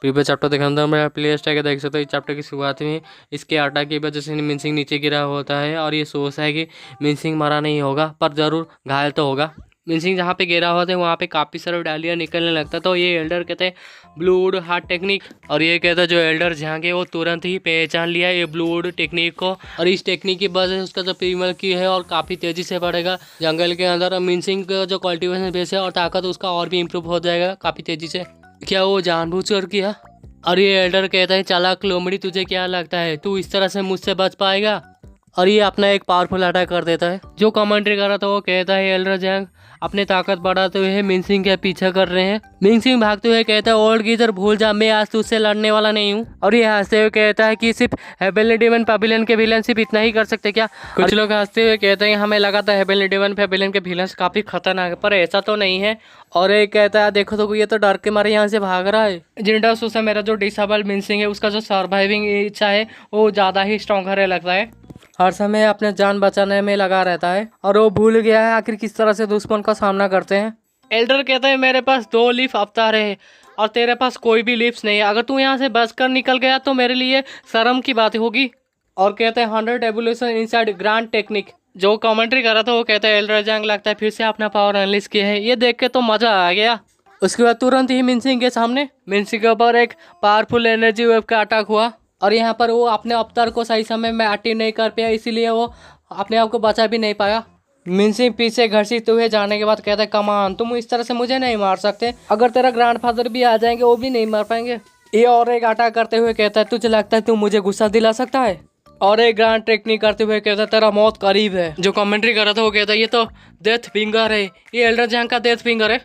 Previous chapter देखने अंदर मेरा प्ले लिस्ट है, देख सकते हो इस चैप्टर की शुरुआत में इसके आटा की वजह से मिनसिंग नीचे गिरा होता है और ये सोचता है कि मिनसिंग मरा नहीं होगा पर ज़रूर घायल तो होगा। मिनसिंग जहाँ पे गिरा होता है वहाँ पे काफ़ी सारा डालियाँ निकलने लगता है, तो ये एल्डर कहते हैं ब्लूवुड हार्ट टेक्निक। और ये कहता है जो एल्डर झांके वो तुरंत ही पहचान लिया ये ब्लूवुड टेक्निक को, और इस टेक्निक की वजह से उसका जो फीमेल की है और काफ़ी तेज़ी से बढ़ेगा जंगल के अंदर। मिनसिंग का जो कल्टीवेशन बेस है और ताकत उसका और भी इम्प्रूव हो जाएगा काफ़ी तेज़ी से। क्या वो जानबूझकर किया? और ये एल्डर कहता है चालाक लोमड़ी, तुझे क्या लगता है तू इस तरह से मुझसे बच पाएगा? और ये अपना एक पावरफुल अटैक कर देता है। जो कमेंट्री कर रहा था वो कहता है एल्डर जैंग अपने ताकत बढ़ाते हुए मिनसिंग के पीछे कर रहे हैं। मिनसिंग भागते हुए कहता है ओल्ड गीजर भूल जा, मैं आज तुझसे लड़ने वाला नहीं हूँ। और ये हंसते हुए कहता है कि सिर्फ हेवनली डेमन पेविलियन के विलन सिर्फ इतना ही कर सकते क्या? कुछ लोग हंसते हुए कहते हैं हमें लगा था हेवनली डेमन पेविलियन के विलन काफी खतरनाक है, पर ऐसा तो नहीं है। और एक कहता है देखो तो ये तो डर के मारे यहाँ से भाग रहा है। जिंडा सोचा मेरा जो डिसेबल मिनसिंग है उसका जो सर्वाइविंग इच्छा है वो ज़्यादा ही स्ट्रॉन्गर लगता है, हर समय अपने जान बचाने में लगा रहता है और वो भूल गया है आखिर किस तरह से दुश्मन का सामना करते हैं। एल्डर कहता है मेरे पास 2 लीफ अवतार है और तेरे पास कोई भी लीफ्स नहीं है, अगर तू यहाँ से बच कर निकल गया तो मेरे लिए शर्म की बात होगी। और कहते हैं 100 एवोल्यूशन इनसाइड ग्रांड टेक्निक। जो कमेंट्री कर रहा था वो कहता है एल्डर जैंग लगता है फिर से अपना पावर अनलिश किया है, ये देख के तो मजा आ गया। उसके बाद तुरंत ही मिनसिंग के सामने मिनसिंग के ऊपर एक पावरफुल एनर्जी वेव का अटैक हुआ और यहाँ पर वो अपने अवतार को सही समय में एक्टिव नहीं कर पाया, इसीलिए वो अपने आप को बचा भी नहीं पाया। मिनसिंग पीछे घसीटते हुए जाने के बाद कहता है कमान तुम इस तरह से मुझे नहीं मार सकते, अगर तेरा ग्रैंडफादर भी आ जाएंगे वो भी नहीं मार पाएंगे। ये और एक अटैक करते हुए कहता है तुझे लगता है तू मुझे गुस्सा दिला सकता है? और एक ग्रांड टेक्निक करते हुए कहता है तेरा मौत करीब है। जो कमेंट्री कर रहा था वो कहता है ये तो डेथ फिंगर है, ये एल्डर जैंग का डेथ फिंगर है।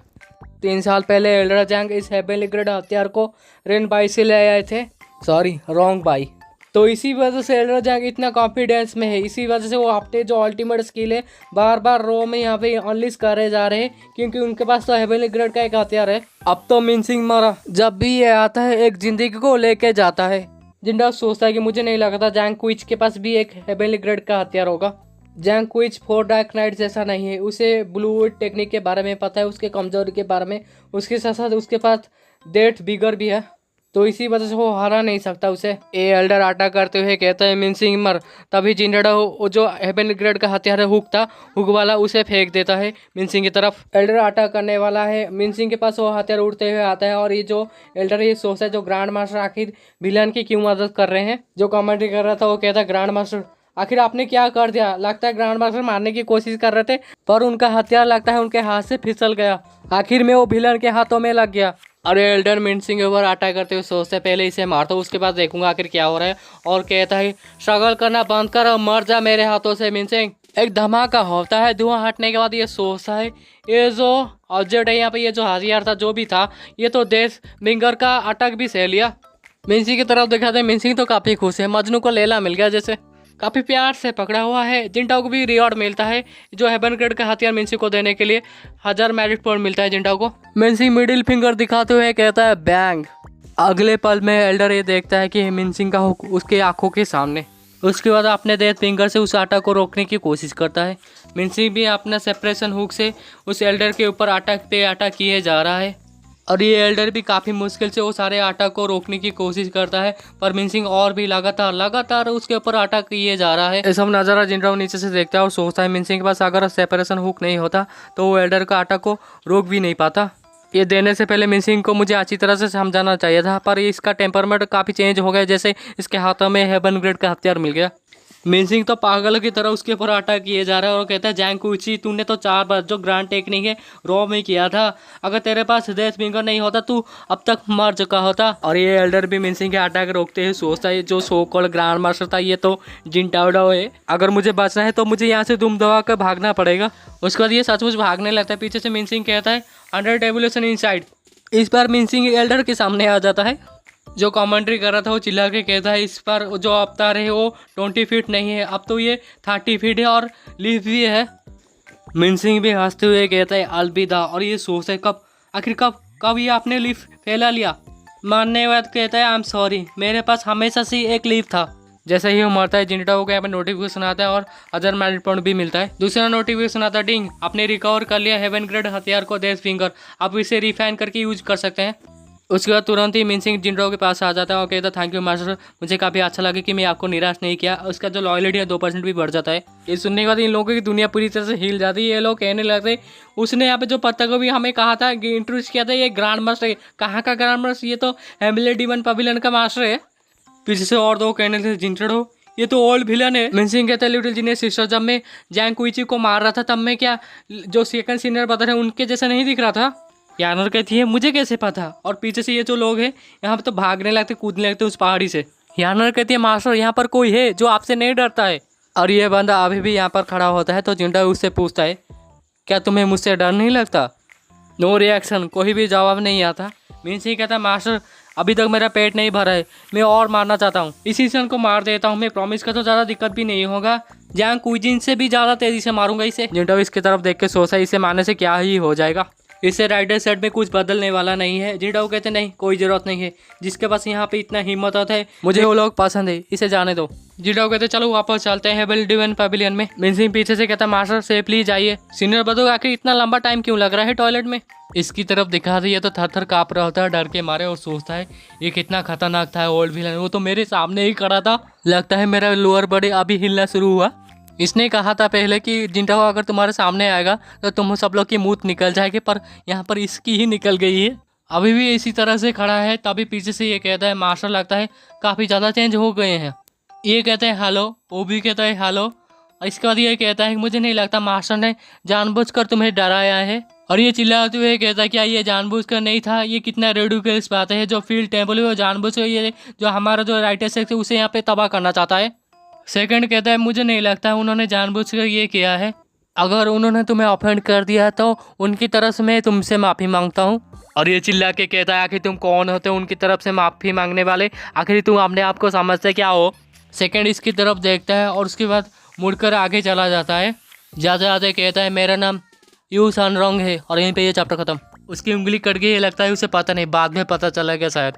3 साल पहले एल्डर जैंग इस हेवनली ग्रेड हथियार को रेन बाई से ले आए थे, सॉरी रॉन्ग बाई। तो इसी वजह से एल्डर जैंग इतना कॉन्फिडेंस में है, इसी वजह से वो अपने जो अल्टीमेट स्किल है बार बार रो में यहाँ पे अनलिश करे जा रहे हैं क्योंकि उनके पास तो हेवनली ग्रेड का एक हथियार है। अब तो मिनसिंग मरा, जब भी ये आता है एक जिंदगी को लेके जाता है। जिंडा सोचता है कि मुझे नहीं लगा था जैंग क्विच के पास भी एक हेवनली ग्रेड का हथियार होगा। जैंग क्विच 4 डार्क नाइट जैसा नहीं है, उसे ब्लूवुड टेक्निक के बारे में पता है, उसके कमजोरी के बारे में, उसके साथ साथ उसके पास डेथ बिगर भी है, तो इसी वजह से वो हरा नहीं सकता उसे। ए एल्डर अटैक करते हुए कहता है मिनसिंग मर। तभी जिंडा वो जो हेवनली ग्रेड का हथियार है हुक था, हुक वाला उसे फेंक देता है मिनसिंग की तरफ। एल्डर अटैक करने वाला है, मिनसिंग के पास वो हथियार उड़ते हुए आता है और ये जो एल्डर ये सोचता है जो ग्रैंड मास्टर आखिर विलन की क्यों मदद कर रहे हैं। जो कमेंट्री कर रहा था वो कहता है ग्रैंड मास्टर आखिर आपने क्या कर दिया? लगता है ग्रैंड मास्टर मारने की कोशिश कर रहे थे पर उनका हथियार लगता है उनके हाथ से फिसल गया, आखिर में वो विलन के हाथों में लग गया। अरे एल्डर मिनसिंग के ऊपर अटैक करते हुए सोचते पहले इसे मारता हूँ उसके बाद देखूंगा आखिर क्या हो रहा है। और कहता है स्ट्रगल करना बंद कर और मर जा मेरे हाथों से मिनसिंग। एक धमाका होता है, धुआं हटने के बाद ये सोचता है ये जो ऑब्जेक्ट है यहाँ पे, ये जो हथियार था जो भी था, ये तो देश बिंगर का अटैक भी सह लिया। मिनसिंग की तरफ दिखाते हैं, मिनसिंग तो काफ़ी खुश है, मजनू को लैला मिल गया जैसे, काफ़ी प्यार से पकड़ा हुआ है। जिंटाओ को भी रिवॉर्ड मिलता है, जो हेवन ग्रेड का हथियार मिनसिंग को देने के लिए 1000 मेरिट पॉइंट मिलता है जिंटाओ को। मिनसिंग मिडिल फिंगर दिखाते हुए कहता है बैंग। अगले पल में एल्डर ये देखता है कि मिनसिंग का हुक उसके आंखों के सामने। उसके बाद अपने डेथ फिंगर से उस अटैक को रोकने की कोशिश करता है। मिनसिंग भी अपना सेपरेशन हुक से उस एल्डर के ऊपर अटैक किए जा रहा है और ये एल्डर भी काफ़ी मुश्किल से वो सारे अटैक को रोकने की कोशिश करता है, पर मिनसिंग और भी लगातार उसके ऊपर अटैक किए जा रहा है। ये सब नज़ारा जिंटाओ नीचे से देखता है और सोचता है मिनसिंग के पास अगर सेपरेशन हुक नहीं होता तो वो एल्डर का अटैक को रोक भी नहीं पाता। ये देने से पहले मिनसिंग को मुझे अच्छी तरह से समझाना चाहिए था, पर इसका टेम्परमेंट काफ़ी चेंज हो गया जैसे इसके हाथों में हेवन ग्रेड का हथियार मिल गया। मिनसिंग तो पागल की तरह उसके ऊपर अटैक किए जा रहा है और कहता है जैंग कुची तूने तो 4 बार जो ग्रांड टेक्निक है रॉ में किया था, अगर तेरे पास डेथ फिंगर नहीं होता तू अब तक मर चुका होता। और ये एल्डर भी मिनसिंग के अटैक रोकते हुए सोचता है जो सो कॉल्ड ग्रांड मास्टर था ये तो जिंटाओ है, अगर मुझे बचना है तो मुझे यहाँ से दुम दबा कर भागना पड़ेगा। उसके बाद ये सचमुच भागने लगता है, पीछे से मिनसिंग कहता है 100 एवोल्यूशन इनसाइड। इस बार मिनसिंग एल्डर के सामने आ जाता है। जो कमेंट्री कर रहा था वो चिल्ला के कहता है इस पर जो अवतार है वो 20 फीट नहीं है, अब तो ये 30 फीट है और लीफ भी है। मिनसिंग भी हंसते हुए कहता है अलविदा। और ये सोचता है कब ये आपने लीफ फैला लिया। मानने के बाद कहता है आई एम सॉरी, मेरे पास हमेशा से एक लीफ था। जैसे ही वो मरता है जिंटाओ को यहाँ पे नोटिफिकेशन आता है और 1000 मेरिट पॉइंट भी मिलता है। दूसरा नोटिफिकेशन आता है डिंग, आपने रिकवर कर लिया हेवन ग्रेड हथियार को डेथ फिंगर, आप इसे रिफाइन करके यूज कर सकते हैं। उसके बाद तुरंत ही मिनसिंग जिनरो के पास आ जाता है और कहता थैंक यू मास्टर, मुझे काफ़ी अच्छा लगा कि मैं आपको निराश नहीं किया। उसका जो लॉयल्टी है 2% भी बढ़ जाता है। ये सुनने के बाद इन लोगों की दुनिया पूरी तरह से हिल जाती है। ये लोग कहने लगते उसने यहाँ पे जो पत्ता को भी हमें कहा था इंट्रोड्यूस किया था, ये ग्रांड मास्टर है। कहाँ का ग्रांड मास्टर? ये तो हेमलेट डीमन पवेलियन का मास्टर है। पीछे से और दो कहने लगे जिंटरो ये तो ओल्ड विलन है। मिनसिंग कहता है लिटिल जीनियस सिस्टर, जब मैं जैंग कुइची को मार रहा था तब मैं क्या जो सेकंड सीनियर ब्रदर है उनके जैसा नहीं दिख रहा था? यानर कहती है मुझे कैसे पता? और पीछे से ये जो लोग हैं यहाँ पे तो भागने लगते कूदने लगते उस पहाड़ी से। यानर कहती है मास्टर यहाँ पर कोई है जो आपसे नहीं डरता है। और ये बंदा अभी भी यहाँ पर खड़ा होता है तो जिंटा उससे पूछता है क्या तुम्हें मुझसे डर नहीं लगता? नो रिएक्शन, कोई भी जवाब नहीं आता। मीन्स ही कहता है मास्टर अभी तक मेरा पेट नहीं भरा है, मैं और मारना चाहता हूँ, इसी इंसान को मार देता हूँ, मैं प्रॉमिस करता हूँ ज़्यादा दिक्कत भी नहीं होगा, जहाँ कुजिन से भी ज़्यादा तेज़ी से मारूंगा इसे। जिंटो इसकी तरफ देख के सोचा इसे मारने से क्या ही हो जाएगा, इससे राइडर सेट में कुछ बदलने वाला नहीं है। जिंटाओ कहते नहीं कोई ज़रूरत नहीं है, जिसके पास यहाँ पे इतना हिम्मत होता है मुझे वो लोग पसंद है, इसे जाने दो। जिंटाओ कहते चलो वापस चलते हैं हेबल डिवन पवेलियन में। मिनसिंग पीछे से कहता मास्टर सेफली जाइए। सीनियर बदो आखिर इतना लंबा टाइम क्यों लग रहा है टॉयलेट में? इसकी तरफ दिखा रही है तो थर थर काँप रहा होता है डर के मारे और सोचता है ये कितना खतरनाक था ओल्ड विलन, वो तो मेरे सामने ही खड़ा था, लगता है मेरा लोअर बॉडी अभी हिलना शुरू हुआ। इसने कहा था पहले कि जिंटाओ अगर तुम्हारे सामने आएगा तो तुम सब लोग की मूत निकल जाएगी, पर यहाँ पर इसकी ही निकल गई है। अभी भी इसी तरह से खड़ा है। तभी पीछे से ये कहता है मास्टर लगता है काफ़ी ज़्यादा चेंज हो गए हैं। ये कहते हैं हेलो, वो भी कहता है हेलो। इसके बाद ये कहता है मुझे नहीं लगता मास्टर ने जानबूझकर तुम्हें डराया है। और ये चिल्लाते हुए कहता है क्या ये जानबूझकर नहीं था? ये कितना रेडिकुलस बात है, जो फील्ड टेबल है वो जानबूझकर ये जो हमारा जो राइटर सेक्स है उसे यहाँ पे तबाह करना चाहता है। सेकंड कहता है मुझे नहीं लगता उन्होंने जानबूझकर ये किया है, अगर उन्होंने तुम्हें ऑफेंड कर दिया तो उनकी तरफ से मैं तुमसे माफ़ी मांगता हूँ। और ये चिल्ला के कहता है आखिर तुम कौन होते हो उनकी तरफ से माफ़ी मांगने वाले, आखिर तुम अपने आप को समझते क्या हो? सेकंड इसकी तरफ देखता है और उसके बाद मुड़कर आगे चला जाता है। जाते जाते कहता है मेरा नाम यू सन रॉन्ग है, और यहीं पे ये चैप्टर खत्म। उसकी उंगली कट गई, लगता है उसे पता नहीं, बाद में पता चला गया शायद।